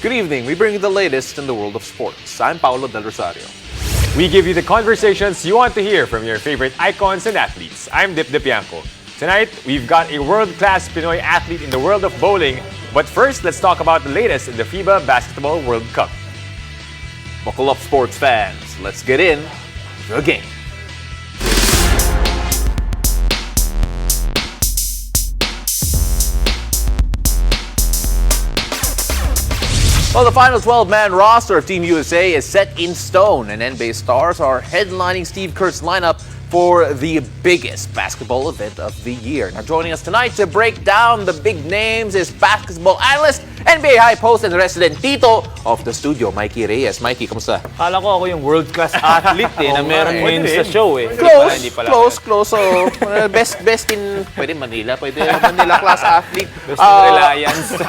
Good evening. We bring you the latest in the world of sports. I'm Paolo Del Rosario. We give you the conversations you want to hear from your favorite icons and athletes. I'm Dip Dipianco. Tonight, we've got a world-class Pinoy athlete in the world of bowling. But first, let's talk about the latest in the FIBA Basketball World Cup. Buckle up, sports fans. Let's get in the game. Well, the final 12-man roster of Team USA is set in stone, and NBA stars are headlining Steve Kerr's lineup for the biggest basketball event of the year. Now, joining us tonight to break down the big names is basketball analyst, NBA high post and resident tito of the studio, Mikey Reyes. Mikey, kamusta? Kala ko ako yung world-class athlete na meron ngayon sa show eh. Close. So, best in, pwede Manila class athlete. Best in Reliance.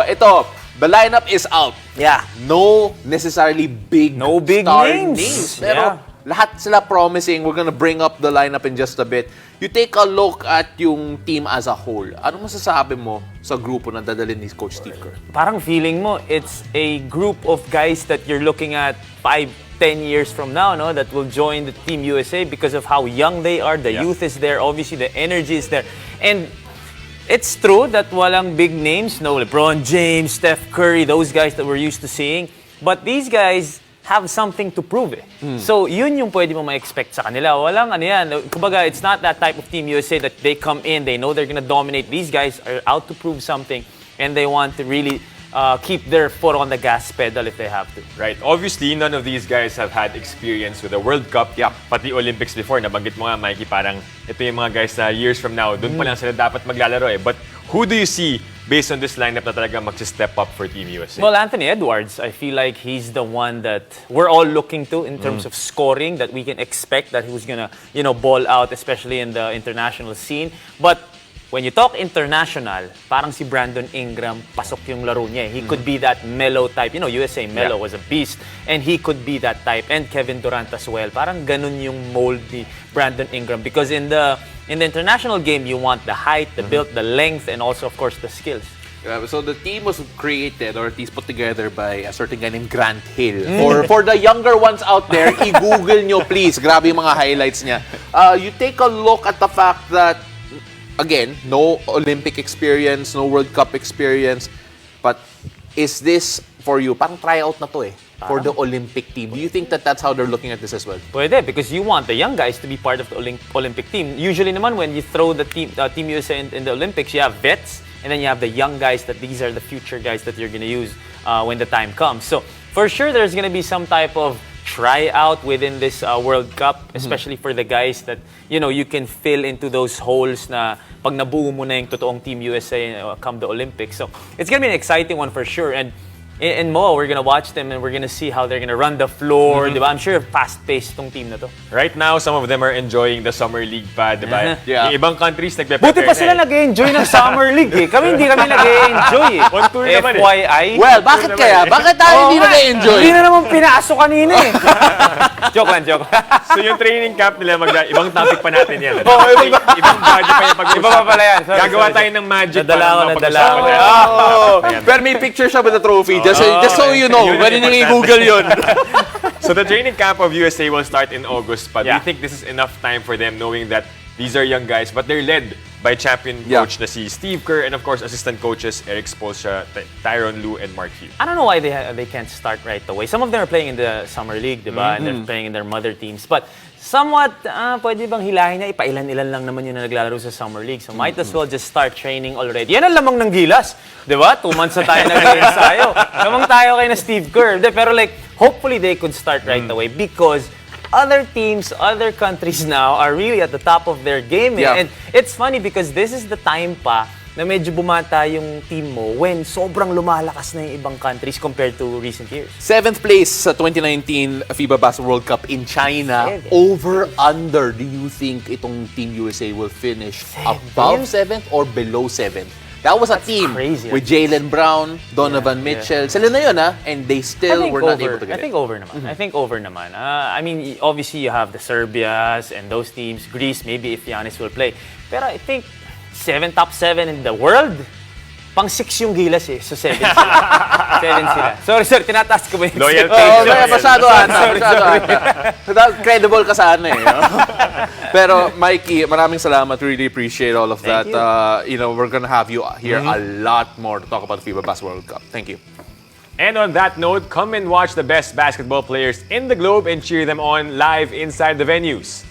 Ito, the lineup is out. Yeah. No necessarily big star names. Pero lahat sila promising. We're gonna bring up the lineup in just a bit. You take a look at yung team as a whole. Ano masasabi mo sa grupo na dadalhin ni Coach Steve Kerr? Parang feeling mo, it's a group of guys that you're looking at 5-10 years from now, no? That will join the Team USA because of how young they are. The youth is there. Obviously, the energy is there. And it's true that walang big names, no LeBron James, Steph Curry, those guys that we're used to seeing. But these guys have something to prove eh. So, yun yung pwede mo ma-expect sa kanila. Walang ano yan. Kumbaga, it's not that type of Team USA that they come in, they know they're gonna dominate. These guys are out to prove something and they want to really keep their foot on the gas pedal if they have to. Right. Obviously, none of these guys have had experience with the World Cup. Pati Olympics before. Nabanggit mo nga, Mikey, parang ito yung mga guys na years from now, dun pa lang sila dapat maglalaro eh. But who do you see based on this lineup na talaga mag-step up for Team USA? Well, Anthony Edwards, I feel like he's the one that we're all looking to in terms of scoring, that we can expect that he was gonna, ball out, especially in the international scene. But when you talk international, parang si Brandon Ingram, pasok yung laro niya. He could be that mellow type. USA Melo was a beast. And he could be that type. And Kevin Durant as well. Parang ganun yung mold ni Brandon Ingram. Because in the international game, you want the height, the build, the length, and also, of course, the skills. So the team was created or at least put together by a certain guy named Grant Hill. For the younger ones out there, i-google nyo please. Grabe yung mga highlights niya. You take a look at the fact that, again, no Olympic experience, no World Cup experience, but is this for you? Parang tryout na to eh. For the Olympic team. Do you think that that's how they're looking at this as well? Pwede, because you want the young guys to be part of the Olympic team. Usually naman when you throw the Team USA in the Olympics, you have vets, and then you have the young guys that these are the future guys that you're going to use when the time comes. So, for sure, there's going to be some type of tryout within this World Cup, especially for the guys that, you can fill into those holes na pag nabuo mo na yung totoong Team USA come the Olympics. So, it's going to be an exciting one for sure. And in Mo, we're gonna watch them and we're gonna see how they're gonna run the floor, di ba? I'm sure fast-paced tong team na to. Right now, some of them are enjoying the Summer League pa, di ba? Yeah. Yung ibang countries nagpe-prepare Buti pa sila nag-enjoy ng Summer League eh. Kami hindi kami nag-enjoy eh. On tour naman eh. FYI. Well, bakit kaya? Bakit tayo hindi nag-enjoy? Hindi na naman pinasok kanina eh. Joke lang. So yung training camp nila, ibang topic pa natin yan. Ibang body pa yung pag-uusapan. Iba pa pala yan. Gagawa tayo ng magic. Nadala ko. Pero may picture siya with the trophy. Just so you know, pwede nyo i-google yun. So the training camp of USA will start in August. But do Yeah. you think this is enough time for them knowing that these are young guys, but they're led by champion coach na si Steve Kerr and of course assistant coaches Eric Spoelstra, Tyronn Lue, and Mark Few? I don't know why they can't start right away. Some of them are playing in the Summer League, di ba? And they're playing in their mother teams. But somewhat, pwede bang hilahin na ipailan-ilan lang naman yun na naglalaro sa Summer League. So might as well just start training already. Yan ang lamang ng gilas. Di ba? 2 months na tayo nag-ensayo. Lamang tayo kay na Steve Kerr. Pero hopefully they could start right away because other teams, other countries now are really at the top of their game. Yeah. And it's funny because this is the time pa na medyo bumata yung team mo when sobrang lumalakas na yung ibang countries compared to recent years. 7th place sa 2019 FIBA Basketball World Cup in China. Over, under, do you think itong Team USA will finish above 7th or below 7th? That was a team crazy, with Jaylen Brown, Donovan Mitchell. Sila na yun, and they still were not able to get I think over naman. I think over naman. I mean, obviously you have the Serbias and those teams. Greece, maybe if Giannis will play. Pero I think top 7 in the world, Pang 6 yung Gilas eh. So 7 sila. 7 sila. Sorry, tinataas ko ba yun? Loyalty. Masyado credible ka sa ano eh. No? Pero Mikey, maraming salamat. Really appreciate all of that. We're gonna have you here a lot more to talk about the FIBA World Cup. Thank you. And on that note, come and watch the best basketball players in the globe and cheer them on live inside the venues.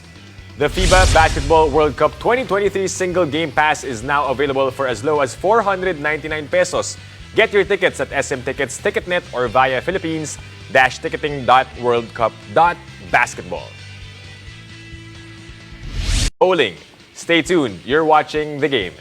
The FIBA Basketball World Cup 2023 single game pass is now available for as low as 499 pesos. Get your tickets at SM Tickets, Ticketnet, or via philippines-ticketing.worldcup.basketball. Bowling. Stay tuned. You're watching The Game.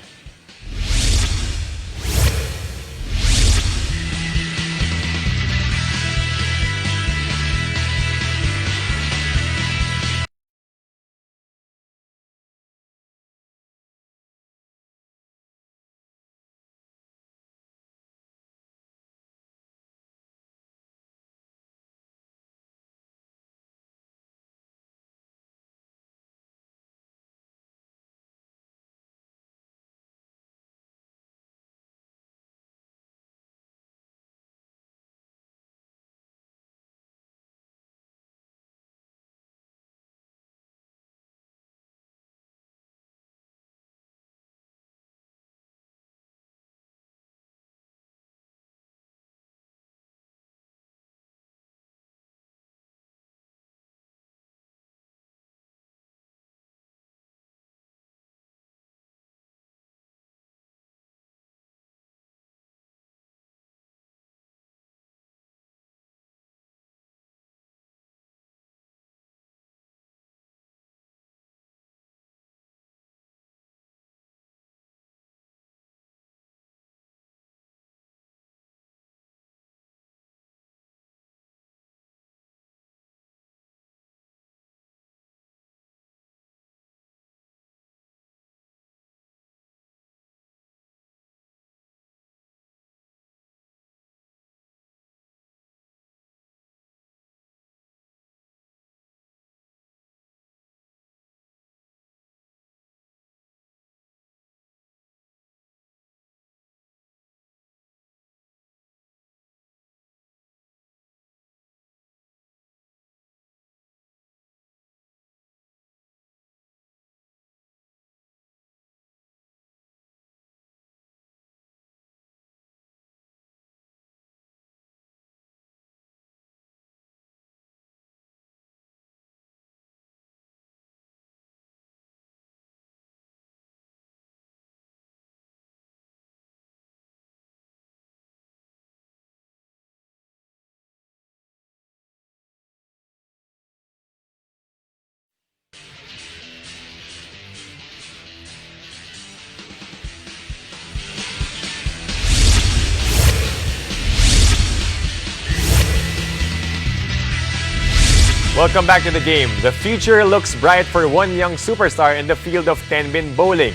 Welcome back to The Game. The future looks bright for one young superstar in the field of 10-pin bowling.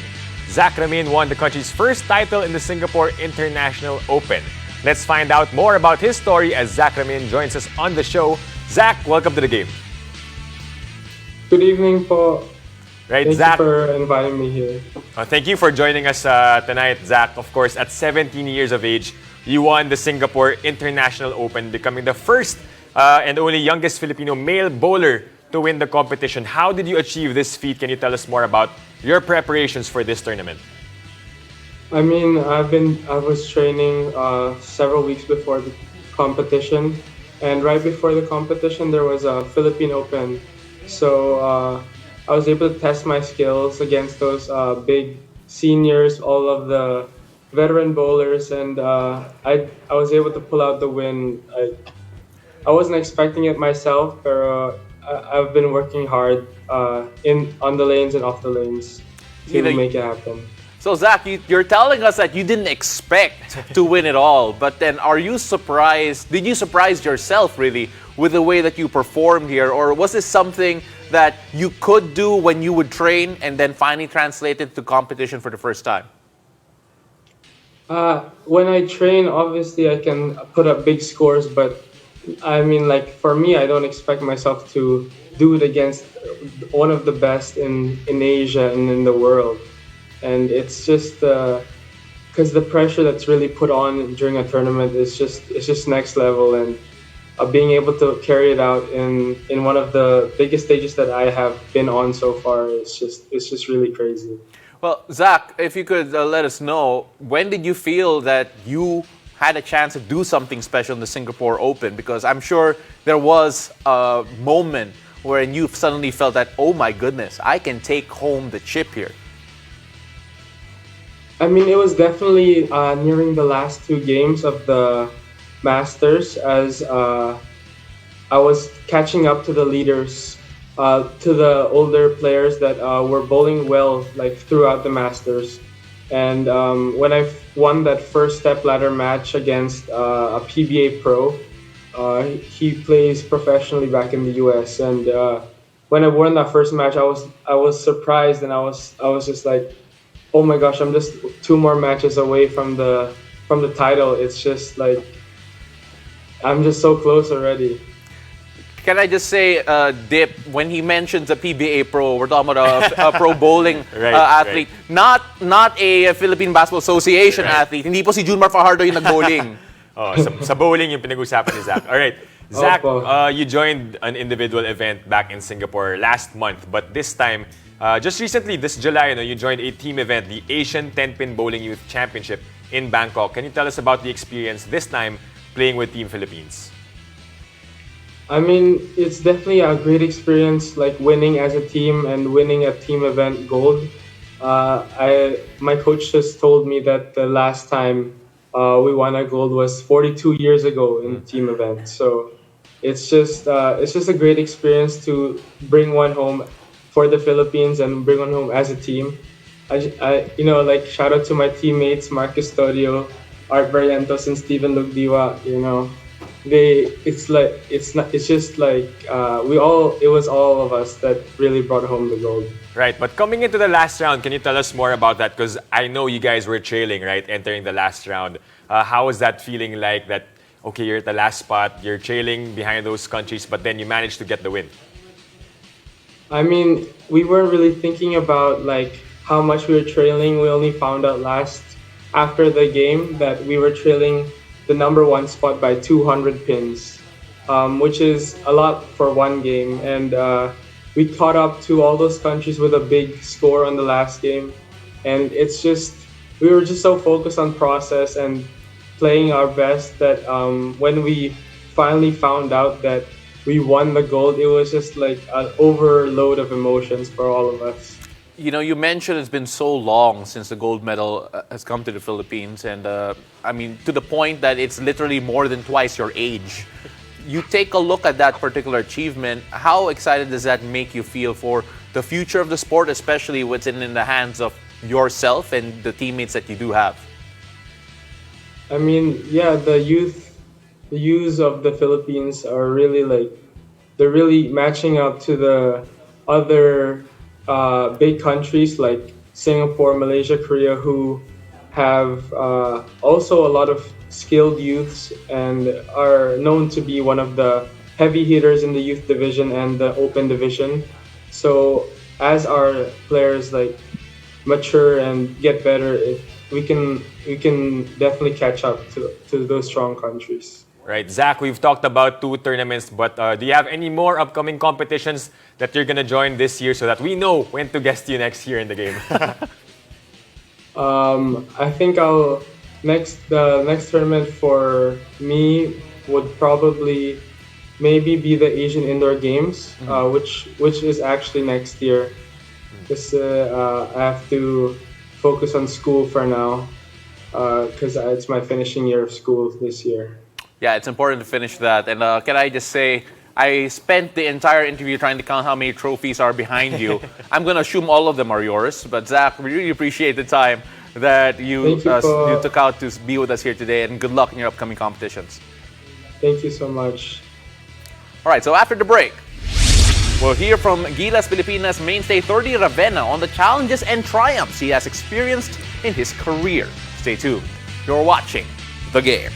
Zach Ramin won the country's first title in the Singapore International Open. Let's find out more about his story as Zach Ramin joins us on the show. Zach, welcome to The Game. Good evening po. Right, Thank Zach. you for inviting me here. Thank you for joining us tonight, Zach. Of course, at 17 years of age, you won the Singapore International Open, becoming the first and only youngest Filipino male bowler to win the competition. How did you achieve this feat? Can you tell us more about your preparations for this tournament? I mean, I was training several weeks before the competition, and right before the competition, there was a Philippine Open. So I was able to test my skills against those big seniors, all of the veteran bowlers, and I was able to pull out the win. I wasn't expecting it myself, but I've been working hard on the lanes and off the lanes to make it happen. So Zach, you're telling us that you didn't expect to win it all, but then are you surprised? Did you surprise yourself really with the way that you performed here, or was this something that you could do when you would train and then finally translate it to competition for the first time? When I train, obviously I can put up big scores, but I mean, like for me, I don't expect myself to do it against one of the best in Asia and in the world. And it's just because the pressure that's really put on during a tournament is just next level, and being able to carry it out in one of the biggest stages that I have been on so far is just really crazy. Well, Zach, if you could let us know, when did you feel that you had a chance to do something special in the Singapore Open? Because I'm sure there was a moment wherein you suddenly felt that, oh my goodness, I can take home the chip here. I mean, it was definitely nearing the last two games of the Masters as I was catching up to the leaders, to the older players that were bowling well like throughout the Masters. And when I won that first step ladder match against a PBA pro, he plays professionally back in the US. And when I won that first match, I was surprised, and I was just like, oh my gosh, I'm just two more matches away from the title. It's just like I'm just so close already. Can I just say, Dip, when he mentions a PBA pro, we're talking about a pro bowling athlete, not a Philippine Basketball Association athlete. Hindi po si Junmar Fajardo yung nag-bowling. Oh, sa bowling yung pinag-usapan ni Zach. All right. Zach, you joined an individual event back in Singapore last month, but this time, just recently, this July, you joined a team event, the Asian 10-Pin Bowling Youth Championship in Bangkok. Can you tell us about the experience this time playing with Team Philippines? I mean, it's definitely a great experience, like winning as a team and winning a team event gold. My coach just told me that the last time we won a gold was 42 years ago in team event. So it's just a great experience to bring one home for the Philippines and bring one home as a team. I like shout out to my teammates Mark Custodio, Art Barrientos, and Steven Lugdiwa. It was all of us that really brought home the gold. Right, but coming into the last round, can you tell us more about that? Because I know you guys were trailing, right, entering the last round. How was that feeling like that, okay, you're at the last spot, you're trailing behind those countries, but then you managed to get the win? I mean, we weren't really thinking about like how much we were trailing. We only found out after the game that we were trailing the number one spot by 200 pins, which is a lot for one game. And we caught up to all those countries with a big score on the last game. And we were just so focused on process and playing our best that when we finally found out that we won the gold, it was just like an overload of emotions for all of us. You mentioned it's been so long since the gold medal has come to the Philippines, and I mean, to the point that it's literally more than twice your age. You take a look at that particular achievement, how excited does that make you feel for the future of the sport, especially what's in the hands of yourself and the teammates that you do have? I mean, yeah, the youths of the Philippines are really they're really matching up to the other big countries like Singapore, Malaysia, Korea, who have also a lot of skilled youths and are known to be one of the heavy hitters in the youth division and the open division. So as our players mature and get better, we can definitely catch up to those strong countries. Right, Zach, we've talked about 2 tournaments, but do you have any more upcoming competitions that you're going to join this year so that we know when to guest you next year in the game? I think the next tournament for me would probably maybe be the Asian Indoor Games, which is actually next year. Because I have to focus on school for now, because it's my finishing year of school this year. Yeah, it's important to finish that. And can I just say, I spent the entire interview trying to count how many trophies are behind you. I'm going to assume all of them are yours. But Zach, we really appreciate the time that you took out to be with us here today. And good luck in your upcoming competitions. Thank you so much. All right, so after the break, we'll hear from Gilas Pilipinas mainstay 30 Ravenna on the challenges and triumphs he has experienced in his career. Stay tuned. You're watching The Game.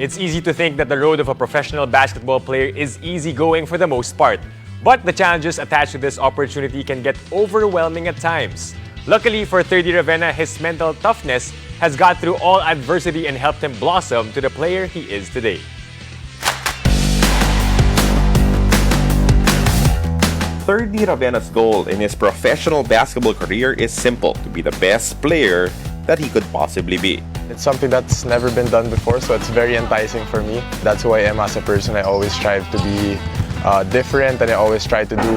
It's easy to think that the road of a professional basketball player is easygoing for the most part. But the challenges attached to this opportunity can get overwhelming at times. Luckily for 30 Ravenna, his mental toughness has got through all adversity and helped him blossom to the player he is today. 30 Ravenna's goal in his professional basketball career is simple: to be the best player that he could possibly be. It's something that's never been done before, so it's very enticing for me. That's who I am as a person. I always strive to be different, and I always try to do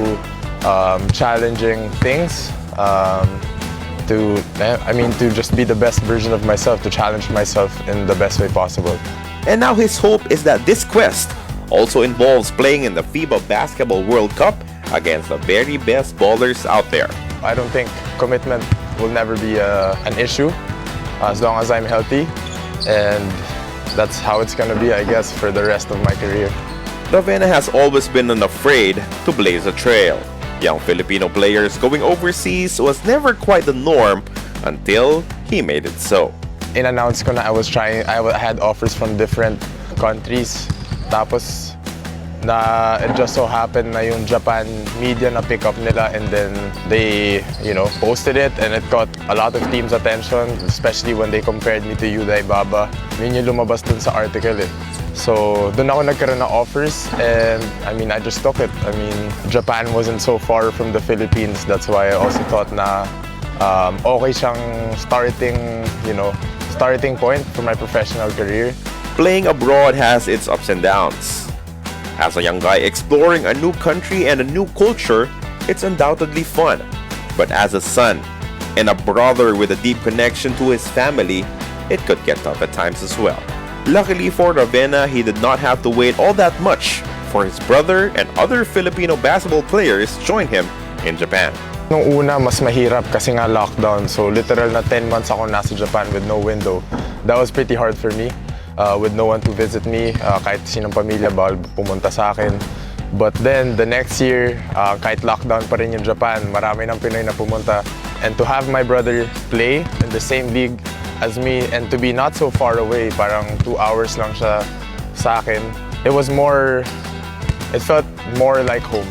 challenging things. To just be the best version of myself, to challenge myself in the best way possible. And now his hope is that this quest also involves playing in the FIBA Basketball World Cup against the very best ballers out there. I don't think commitment will never be an issue as long as I'm healthy, and that's how it's gonna be, I guess, for the rest of my career. Ravenna has always been unafraid to blaze a trail. Young Filipino players going overseas was never quite the norm until he made it so. In-announce ko na I had offers from different countries. Tapos, it just so happened na yung Japan media na pick up nila, and then they, posted it, and it got a lot of teams' attention, especially when they compared me to Yuda Ibaba. Yun yung lumabas dun sa article eh. So, dun ako nagkaroon ng offers, and I just took it. Japan wasn't so far from the Philippines. That's why I also thought na okay siyang starting point for my professional career. Playing abroad has its ups and downs. As a young guy exploring a new country and a new culture, it's undoubtedly fun. But as a son and a brother with a deep connection to his family, it could get tough at times as well. Luckily for Ravenna, he did not have to wait all that much for his brother and other Filipino basketball players join him in Japan. Nung una, mas mahirap kasi nga lockdown. So literal na 10 months ako nasa Japan with no window. That was pretty hard for me. With no one to visit me, kahit sinong pamilya bawal pumunta sa akin. But then, the next year, kahit lockdown pa rin yung Japan, marami ng Pinoy na pumunta. And to have my brother play in the same league as me, and to be not so far away, parang 2 hours lang siya sa akin, it felt more like home.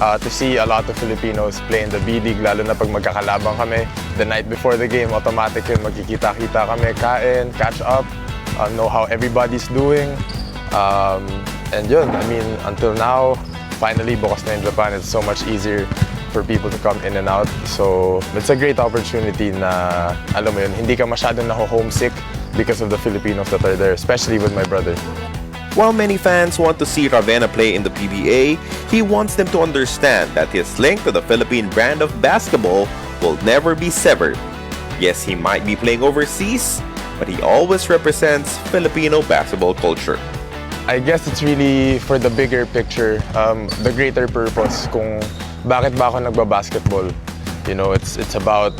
To see a lot of Filipinos play in the B League, lalo na pag magkakalabang kami. The night before the game, automatic yun, magkikita-kita kami, kain, catch up, know how everybody's doing. And yun, until now, finally, bukas na in Japan, it's so much easier for people to come in and out. So, it's a great opportunity na, alam mo yun, hindi ka masyadong homesick because of the Filipinos that are there, especially with my brother. While many fans want to see Ravenna play in the PBA, he wants them to understand that his link to the Philippine brand of basketball will never be severed. Yes, he might be playing overseas, but he always represents Filipino basketball culture. I guess it's really for the bigger picture, the greater purpose kung bakit ba ako nagbabasketball. It's about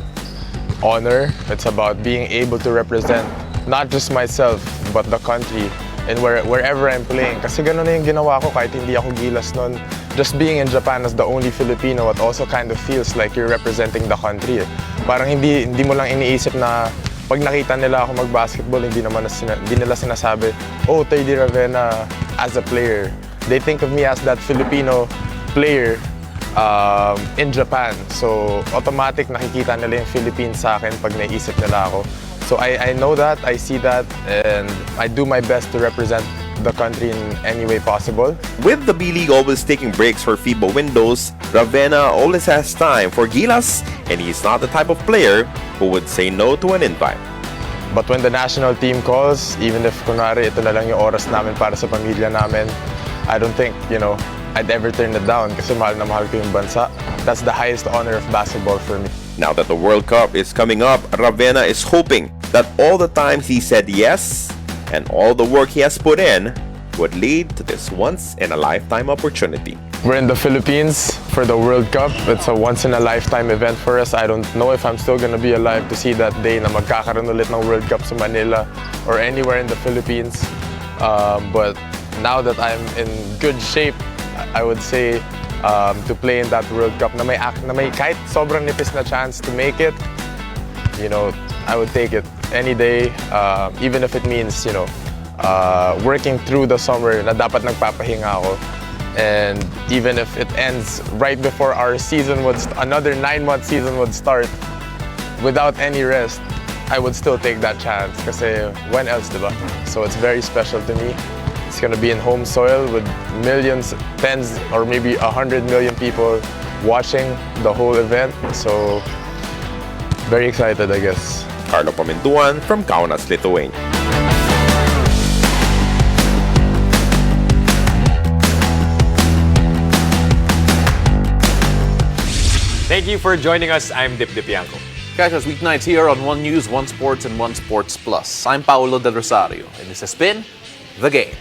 honor, it's about being able to represent not just myself, but the country and wherever I'm playing. Kasi ganun na yung ginawa ko kahit hindi ako gilas nun. Just being in Japan as the only Filipino, it also kind of feels like you're representing the country. Parang hindi mo lang iniisip na pag nakita nila ako mag-basketball, hindi nila sinasabi, oh, Teddy Ravenna as a player. They think of me as that Filipino player in Japan. So, automatic nakikita nila yung Philippines sa akin pag naisip nila ako. So, I know that, I see that, and I do my best to represent the country in any way possible. With the B-League always taking breaks for FIBA windows, Ravenna always has time for gilas, and he's not the type of player who would say no to an invite. But when the national team calls, even if kunwari ito na lang yung oras namin para sa pamilya namin, I don't think, I'd ever turn it down kasi mahal na mahal ko yung bansa. That's the highest honor of basketball for me. Now that the World Cup is coming up, Ravenna is hoping that all the times he said yes and all the work he has put in would lead to this once-in-a-lifetime opportunity. We're in the Philippines for the World Cup. It's a once-in-a-lifetime event for us. I don't know if I'm still gonna be alive to see that day na magkakaroon ulit ng World Cup sa Manila or anywhere in the Philippines. But now that I'm in good shape, I would say to play in that World Cup na may kahit sobrang nipis na chance to make it, I would take it any day, even if it means, working through the summer na dapat nagpapahinga ako. And even if it ends right before our season another 9-month season would start without any rest, I would still take that chance kasi when else, diba? So it's very special to me. It's gonna be in home soil with millions, tens, or maybe 100 million people watching the whole event. So very excited, I guess. Carlo Pamintuan from Kaunas, Lithuania. Thank you for joining us. I'm Dip Dipianco. Catch us weeknights here on One News, One Sports, and One Sports Plus. I'm Paolo Del Rosario, and this has been The Game.